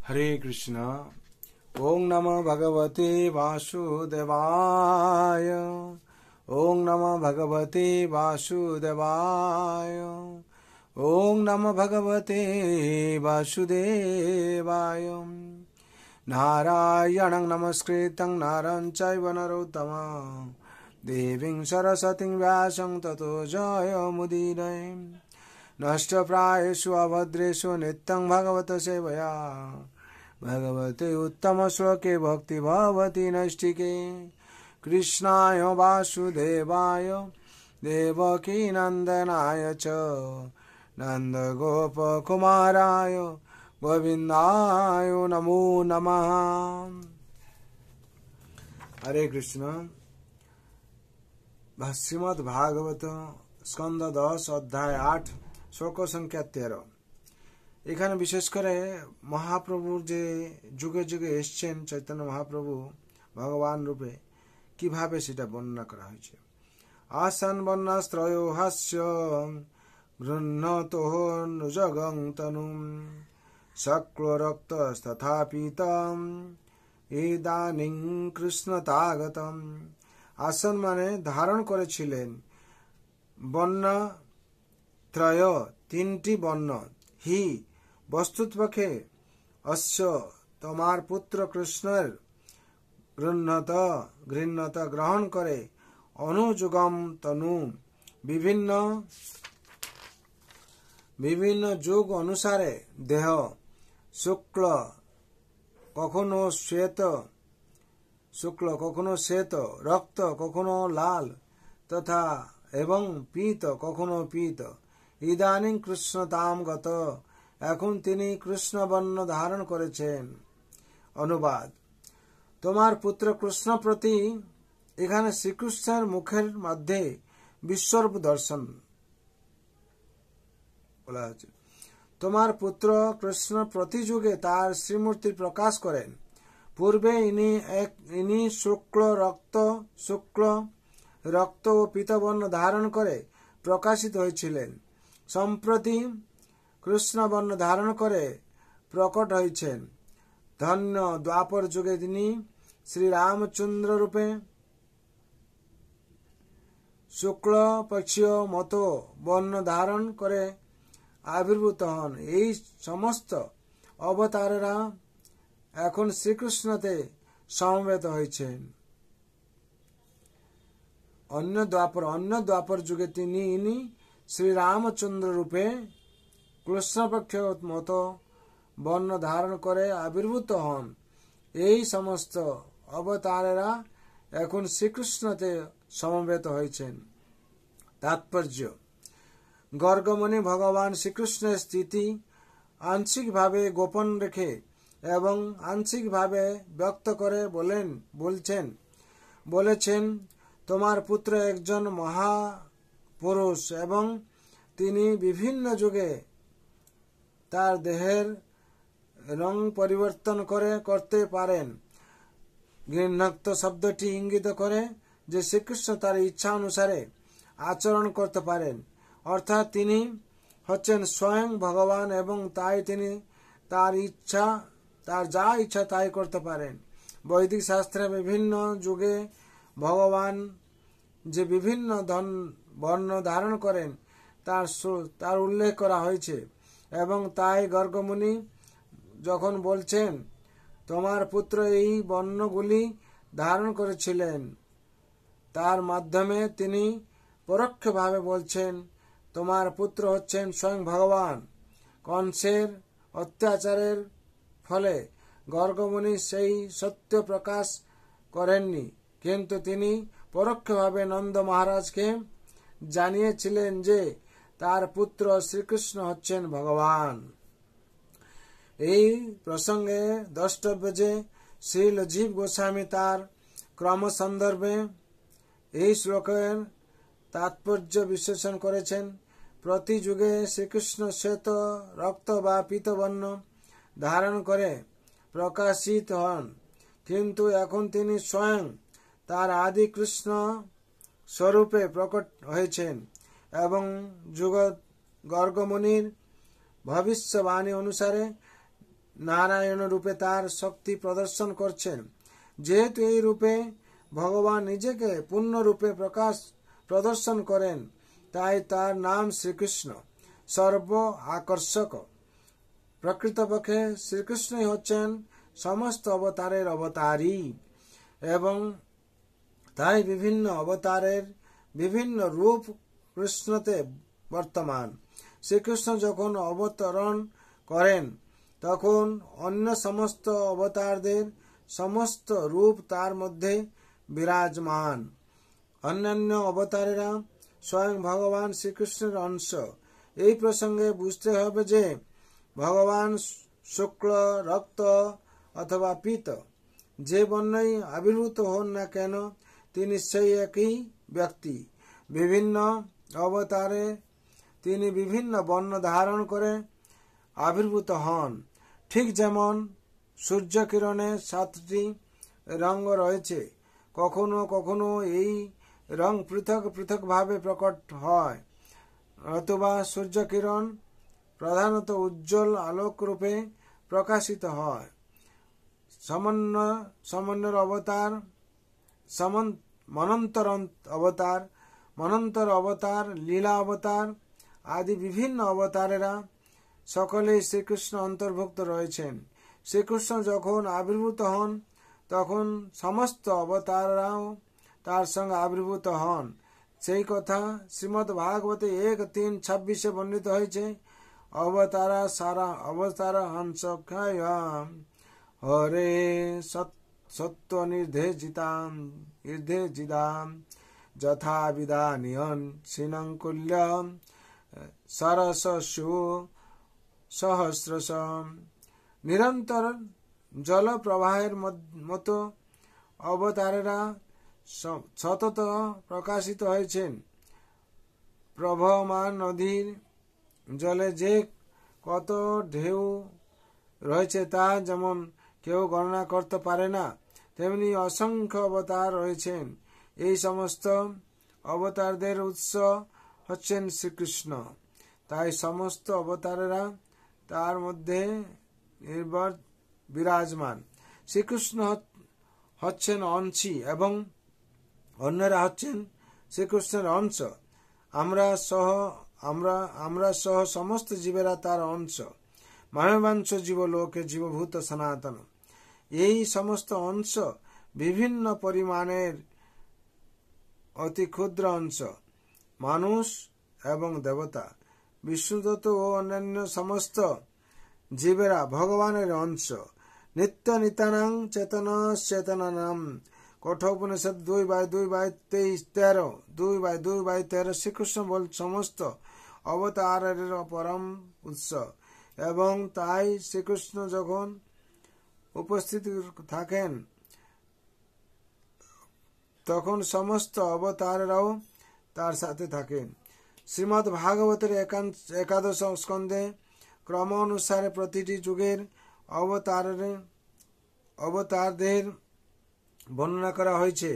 हरे कृष्णा। ओम नमः भगवते वासुदेवाय। ओम नमः भगवते वासुदेवाय। ओम नमः भगवते वासुदेवाय। नारायणं नमस्कृतं नरं चैव नरोत्तमं देवीं सरस्वतीं व्यासं ततो जयमुदीरये। नष्टप्रायेषु अभद्रेषु नित्यं भगवत सेवया भगवते उत्तम श्लोके भक्ति भवति नैष्टिके। कृष्णाय वासुदेवाय देवकी नंदनाय च नंदगोपकुमाराय गोविंदाय नमो नमः। हरे कृष्ण। श्रीमद् भागवत स्कंद 10 अध्याय 8 श्लोक संख्या 13। এখানে বিশেষ করে মহাপ্রভুর যে যুগে যুগে এসছেন চৈতন্য মহাপ্রভু ভগবান রূপে কিভাবে সেটা বর্ণনা করা হয়েছে। आसन वर्णास्त्रयो हास्य गृह्णतो नुजगं तनुं शक्लो रक्तस्तथा पीतम् इदानीं कृष्णतागतम्। आसन माने धारण করেছিলেন, বর্ণ ত্রয় তিনটি বর্ণ, হি বস্তুতপক্ষে অশ্য তোমার পুত্র কৃষ্ণের গৃহ্ণত গ্রহণ করে অনুযুগম তনু বিভিন্ন যুগ অনুসারে দেহ শুক্ল কখনো শ্বেত রক্ত কখনো লাল তথা এবং পীত কখনো পীত। ইদানীং কৃষ্ণতাম গত এখন তিনি কৃষ্ণ বর্ণ ধারণ করেছেন। অনুবাদ। তোমার পুত্র কৃষ্ণ প্রতি এখানে শ্রীকৃষ্ণের মুখের মধ্যে বিশ্বরূপ দর্শন বলা হচ্ছে। তোমার পুত্র কৃষ্ণ প্রতি যুগে তার শ্রীমূর্তির প্রকাশ করেন। পূর্বে ইনি শুক্ল রক্ত ও পীতবর্ণ ধারণ করে প্রকাশিত হয়েছিলেন। সম্প্রতি কৃষ্ণবর্ণ ধারণ করে প্রকট হয়েছেন। ধন্য দ্বাপর যুগে তিনি শ্রীরামচন্দ্র রূপে শুক্ল পক্ষীয় মতো বর্ণ ধারণ করে আবির্ভূত হন। এই সমস্ত অবতারেরা এখন শ্রীকৃষ্ণতে সমবেত হয়েছেন। অন্য দ্বাপর যুগে ইনি শ্রীরামচন্দ্র রূপে কৃষ্ণপক্ষ মতো বর্ণ ধারণ করে আবির্ভূত হন। এই সমস্ত অবতারেরা এখন শ্রীকৃষ্ণতে সমবেত হয়েছেন। তাৎপর্য। গর্গমুনি ভগবান শ্রীকৃষ্ণের স্থিতি আংশিকভাবে গোপন রেখে এবং আংশিকভাবে ব্যক্ত করে বলেছেন তোমার পুত্র একজন মহাপুরুষ এবং তিনি বিভিন্ন যুগে তার দেহের রং পরিবর্তন করতে পারেন। গৃহ্ণক্ত শব্দটি ইঙ্গিত করে যে শ্রীকৃষ্ণ তার ইচ্ছা অনুসারে আচরণ করতে পারেন, অর্থাৎ তিনি হচ্ছেন স্বয়ং ভগবান এবং তাই তিনি তার যা ইচ্ছা তাই করতে পারেন। বৈদিক শাস্ত্রে বিভিন্ন যুগে ভগবান যে বিভিন্ন বর্ণ ধারণ করেন তার উল্লেখ করা হয়েছে এবং তাই গর্গমুনি যখন বলছেন তোমার পুত্র এই বর্ণগুলি ধারণ করেছিলেন, তার মাধ্যমে তিনি পরোক্ষভাবে বলছেন তোমার পুত্র হচ্ছেন স্বয়ং ভগবান। কংসের অত্যাচারের ফলে গর্গমুনি সেই সত্য প্রকাশ করেননি, কিন্তু তিনি পরোক্ষভাবে নন্দ মহারাজকে জানিয়েছিলেন যে তার পুত্র শ্রীকৃষ্ণ হচ্ছেন ভগবান। এই প্রসঙ্গে দ্রষ্টব্য যে শ্রীল জীব গোস্বামী তার ক্রম সন্দর্ভে এই শ্লোকের তাৎপর্য বিশ্লেষণ করেছেন। প্রতি যুগে শ্রীকৃষ্ণ শ্বেত রক্ত বা পীতবর্ণ ধারণ করে প্রকাশিত হন, কিন্তু এখন তিনি স্বয়ং তার আদি কৃষ্ণ স্বরূপে প্রকট হয়েছেন এবং গর্গমুনির ভবিষ্যবাণী অনুসারে নারায়ণ রূপে তার শক্তি প্রদর্শন করছেন। যেহেতু এই রূপে ভগবান নিজেকে পূর্ণ রূপে প্রদর্শন করেন, তাই তার নাম শ্রীকৃষ্ণ, সর্ব আকর্ষক। প্রকৃতপক্ষে শ্রীকৃষ্ণই হচ্ছেন সমস্ত অবতারের অবতারী, এবং তাই বিভিন্ন অবতারের বিভিন্ন রূপ কৃষ্ণতে বর্তমান। শ্রীকৃষ্ণ যখন অবতরণ করেন, তখন অন্য সমস্ত অবতারদের সমস্ত রূপ তার মধ্যে বিরাজমান। অন্যান্য অবতারেরা স্বয়ং ভগবান শ্রীকৃষ্ণের অংশ। এই প্রসঙ্গে বুঝতে হবে যে ভগবান শুক্ল, রক্ত অথবা পীত, যে বর্ণই আবির্ভূত হন না কেন, তিনি সেই একই ব্যক্তি। বিভিন্ন অবতারে তিনি বিভিন্ন বর্ণ ধারণ করে আবির্ভূত হন। ঠিক যেমন সূর্য কিরণে 7টি রঙ রয়েছে, কখনো কখনো এই রং পৃথক পৃথক ভাবে প্রকট হয়, অথবা সূর্য কিরণ প্রধানত উজ্জ্বল আলোক রূপে প্রকাশিত হয়। সমন্বয়ের অবতার, মনন্তর অবতার, লীলা অবতার আদি বিভিন্ন অবতারেরা সকলেই শ্রীকৃষ্ণ অন্তর্ভুক্ত রয়েছেন। শ্রীকৃষ্ণ যখন আবির্ভূত হন, তখন সমস্ত অবতাররাও তার সঙ্গে আবির্ভূত হন। সেই কথা শ্রীমদ্ ভাগবতে 1:3-26 বর্ণিত হয়েছে। অবতার হংসক্ষয় হরে সত্য নির্ধেজিতাম যথা বিদানিয়ন শ্রীনঙ্কুল্যম সরসু সহস্রশ। নিরন্তর জল প্রবাহের মতো অবতারেরা সতত প্রকাশিত হয়েছেন। প্রবহমান নদীর জলে যে কত ঢেউ রয়েছে তা যেমন কেউ গণনা করতে পারে না, তেমনি অসংখ্য অবতার রয়েছেন। এই সমস্ত অবতারদের উৎস হচ্ছেন শ্রীকৃষ্ণ। তাই সমস্ত অবতারেরা তার মধ্যে বিরাজমান। শ্রীকৃষ্ণ হচ্ছেন অংশী এবং অন্যরা হচ্ছেন শ্রীকৃষ্ণের অংশ। আমরা সহ সমস্ত জীবেরা তার অংশ। মহাবাঞ্ছ জীবলোকে জীবভূত সনাতন। এই সমস্ত অংশ বিভিন্ন পরিমাণের অতি ক্ষুদ্র অংশ, মানুষ এবং দেবতা, বিষ্ণুদত্ত ও অন্যান্য সমস্ত জীবেরা ভগবানের অংশ। নিত্য নিত্যানাং চেতনানাম। কঠোপনিষদ 2:2-13 শ্রীকৃষ্ণ বল সমস্ত অবতারের পরম উৎস, এবং তাই শ্রীকৃষ্ণ যখন উপস্থিত থাকেন, তখন সমস্ত অবতারেরাও তার সাথে থাকেন। শ্রীমদ্ ভাগবতের 11 স্কন্ধে ক্রম অনুসারে প্রতিটি যুগের অবতারদের বর্ণনা করা হয়েছে।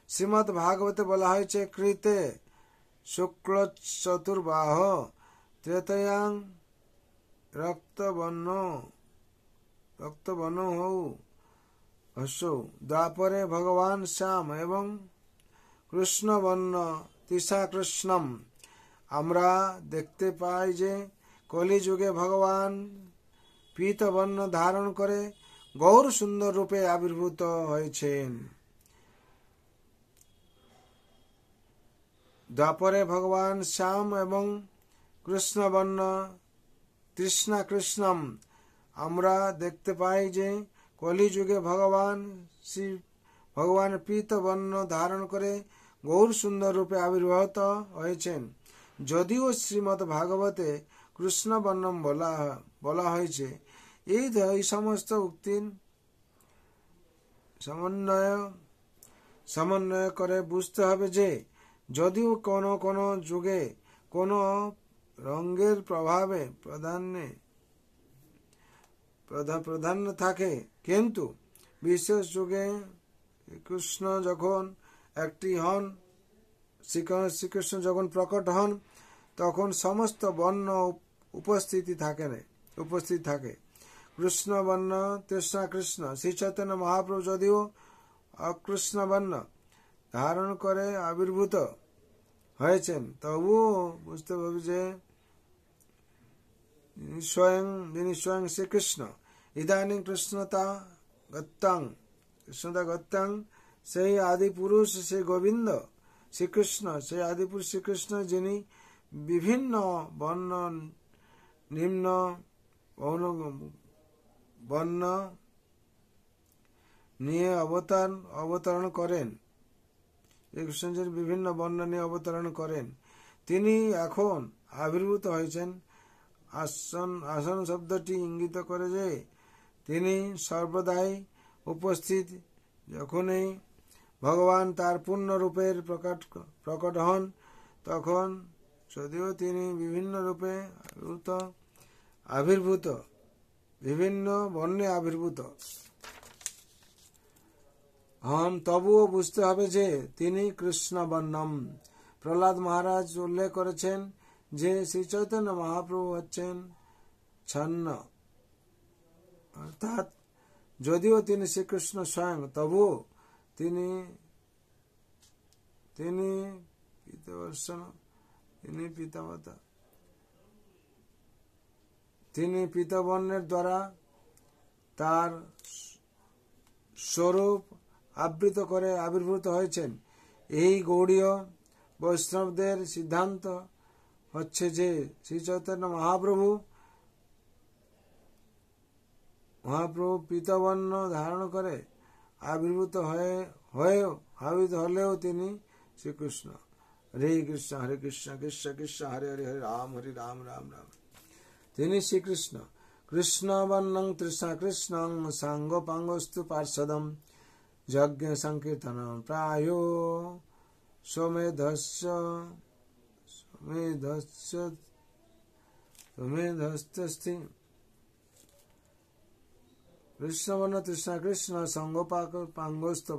শ্রীমদ্ ভাগবতে বলা হয়েছে, কৃতে শুক্ল চতুর্বাহ, ত্রেতয়াং রক্তবর্ণ দ্বাপরে ভগবান শ্যাম এবং কৃষ্ণবর্ণ তৃষা কৃষ্ণম। আমরা দেখতে পাই যে কলিযুগে ভগবান পীতবর্ণ ধারণ করে গৌর সুন্দর রূপে আবির্ভূত হয়েছেন। দ্বাপরে ভগবান শ্যাম এবং কৃষ্ণবর্ণ তৃষ্ণা কৃষ্ণম। আমরা দেখতে পাই যে কলিযুগে ভগবান পীতবর্ণ ধারণ করে গৌর সুন্দর রূপে আবির্ভূত হয়েছেন। যদিও শ্রীমদ্ ভাগবতে কৃষ্ণবর্ণম বলা হয়েছে, এই সমস্ত উক্তির সমন্বয় করে বুঝতে হবে যে যদিও কোন যুগে কোন রঙের প্রভাবে প্রাধান্য থাকে, কিন্তু বিশেষ যুগে কৃষ্ণ যখন একটি হন, শ্রীকৃষ্ণ যখন প্রকট হন, তখন সমস্ত বর্ণ উপস্থিত থাকে। কৃষ্ণ বর্ণ তৃষ্ণা কৃষ্ণ। শ্রী চৈতন্য মহাপ্রভু যদিও অকৃষ্ণ বর্ণ ধারণ করে আবির্ভূত হয়েছেন, তবুও বুঝতে হবে যে যিনি স্বয়ং শ্রীকৃষ্ণ। ইদানিং কৃষ্ণতা গত্যাং, সেই আদি পুরুষ সেই গোবিন্দ শ্রীকৃষ্ণ, সেই আদি পুরুষ শ্রীকৃষ্ণ যিনি বিভিন্ন বর্ণ নিম্ন বর্ণ নিয়ে অবতরণ করেন। কৃষ্ণের বিভিন্ন বর্ণ নিয়ে অবতরণ করেন। তিনি এখন আবির্ভূত হয়েছেন। আসন শব্দটি ইঙ্গিত করে যে তিনি সর্বদাই উপস্থিত। যখনই ভগবান তার পূর্ণ রূপের প্রকট হন, তখন যদিও তিনি বিভিন্ন রূপে আবির্ভূত, বিভিন্ন বর্ণে আবির্ভূত হন, তবুও বুঝতে হবে যে তিনি কৃষ্ণ বর্ণম। প্রহ্লাদ মহারাজ উল্লেখ করেছেন যে শ্রী চৈতন্য মহাপ্রভু হচ্ছেন ছন্ন, অর্থাৎ যদিও তিনি শ্রীকৃষ্ণ স্বয়ং, তবুও তিনি পিতামাতা, তিনি পিতবর্ণের দ্বারা তার স্বরূপ আবৃত করে আবির্ভূত হয়েছেন। এই গৌড়ীয় বৈষ্ণবদের সিদ্ধান্ত হচ্ছে যে শ্রী চৈতন্য মহাপ্রভু পিতবর্ণ ধারণ করে আবির্ভূত হলেও তিনি শ্রীকৃষ্ণ। হরে কৃষ্ণ হরে কৃষ্ণ কৃষ্ণ কৃষ্ণ হরে হরে, হরে রাম হরে রাম রাম রাম। তিনি শ্রীকৃষ্ণ। কৃষ্ণ বর্ণং তৃষ্ণা কৃষ্ণং সাঙ্গপাঙ্গস্তু পার্শ্বদম যজ্ঞ সংকীর্তন প্রায় সোমেধস্তি। কৃষ্ণ বর্ণ তৃষ্ণা কৃষ্ণ সঙ্গপাঙ্গস্ত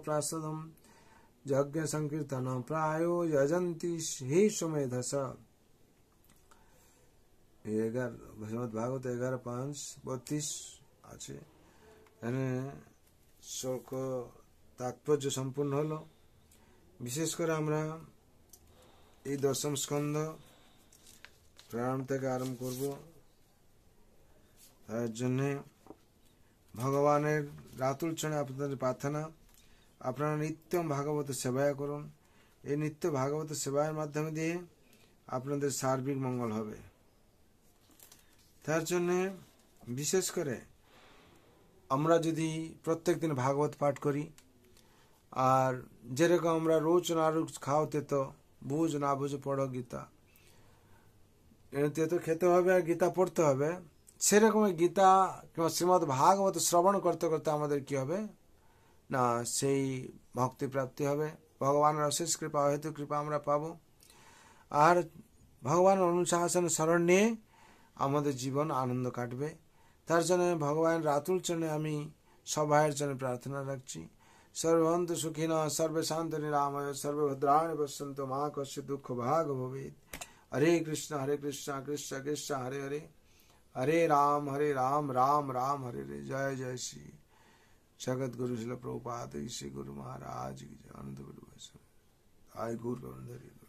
প্রাসদম যজ্ঞ সংকীর্তন প্রায় যজন্তি হি সোমেধস। শ্রীমদ্ ভাগবত 11:5-32 আছে। এখানে শ্লোক তাৎপর্য সম্পূর্ণ হলো। বিশেষ করে আমরা এই দশম স্কন্ধ প্রারম্ভ থেকে আরম্ভ করব। তার জন্যে ভগবানের রাতুল চরণে আপনাদের প্রার্থনা, আপনারা নিত্য ভাগবত সেবায় করুন। এই নিত্য ভাগবত সেবায়ের মাধ্যমে দিয়ে আপনাদের সার্বিক মঙ্গল হবে। তার জন্যে বিশেষ করে আমরা যদি প্রত্যেক দিন ভাগবত পাঠ করি, আর যেরকম আমরা রোজ না রোজ খাওয়াতে তো বুঝ না বুঝে পড়ো গীতা, তেতো খেতে হবে আর গীতা পড়তে হবে, সেরকম গীতা কিংবা শ্রীমদ্ ভাগবত শ্রবণ করতে করতে আমাদের কি হবে না, সেই ভক্তি প্রাপ্তি হবে। ভগবানের অশেষ কৃপা হেতু কৃপা আমরা পাবো। আর ভগবানের অনুশাসন স্মরণ নিয়ে আমাদের জীবন আনন্দ কাটবে। তার জন্য ভগবানের রাতুল চরণে আমি সবাইয়ের জন্য প্রার্থনা রাখছি। সর্বন্তু সুখিন সর্বে শান্ত নিরাময় সর্বভদ্রাণি পশ্যন্তু মা কশ্চিৎ দুঃখ ভাগ ভবেৎ। হরে কৃষ্ণ কৃষ্ণ কৃষ্ণ হরে হরে, হরে রাম রাম রাম হরে হরে। জয় জয় শ্রী जगत गुरु शिल प्रभुपाद श्री गुरु महाराज की जय। आनंद गुरु आय गुरु गोविंद।